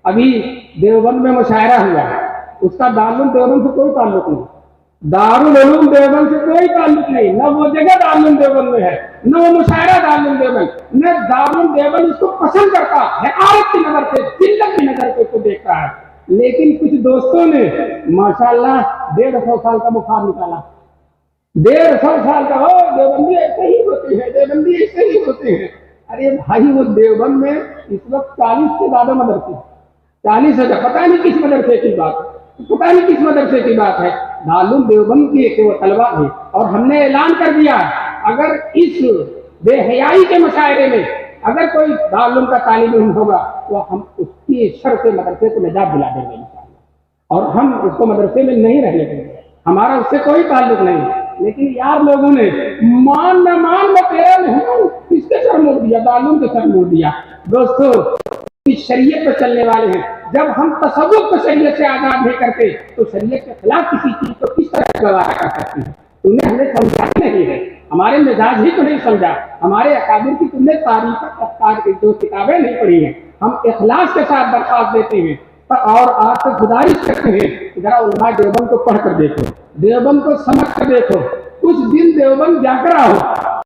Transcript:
ابھی دیوبند میں مشاعرہ ہوا ہے، اس کا دارالعلوم دیوبند سے کوئی تعلق نہیں، دارالعلوم دیوبند سے کوئی تعلق نہیں، نہ وہ جگہ دارالعلوم دیوبند میں ہے، نہ وہ مشاعرہ دارالعلوم دیوبند، نہ دارالعلوم دیوبند اس کو پسند کرتا ہے، عارت کی نظر سے، ذلت کی نظر سے اس کو دیکھتا ہے۔ لیکن کچھ دوستوں نے ماشاءاللہ 150 سال کا بخار نکالا، 150 سال کا، ہو دیوبندی ایسے ہی ہوتے ہیں، دیوبندی ایسے ہی ہوتے ہیں۔ ارے بھائی وہ دیوبند میں اس وقت 40 سے زیادہ مدرسے، 40,000، پتہ نہیں کس مدرسے کی بات ہے، پتہ نہیں کس مدرسے کی بات ہے، دارالعلوم دیوبند کی وہ طلبا ہے۔ اور ہم نے اعلان کر دیا اگر اس بے حیائی کے مشاعرے میں اگر کوئی دارالعلوم کا طالب علم ہوگا تو ہم اس کی شر سے مدرسے کو نجات دلا دیں گے انشاءاللہ، اور ہم اس کو مدرسے میں نہیں رہنے دیں گے، ہمارا اس سے کوئی تعلق نہیں۔ لیکن یار لوگوں نے مان نہ مان میں تیرا نہیں، کس کے سر موڑ دیا؟ دارالعلوم کے سر موڑ دیا۔ دوستو شریعت پر چلنے والے ہیں، جب ہم تصوف کو شریعت سے آزاد نہیں کرتے تو شریعت کے خلاف کسی چیز کو کس طرح گوارا کر سکتے ہیں؟ تم نے ہمیں سمجھا نہیں ہے، ہمارے مزاج ہی کو نہیں سمجھا، ہمارے اکابر کی تم نے تاریخ افکار کی جو کتابیں نہیں پڑھی ہیں۔ ہم اخلاص کے ساتھ درخواست دیتے ہیں اور آپ سے گزارش کرتے ہیں کہ ذرا علماء دیوبند کو پڑھ کر دیکھو، دیوبند کو سمجھ کر دیکھو، کچھ دن دیوبند جا کر آؤ،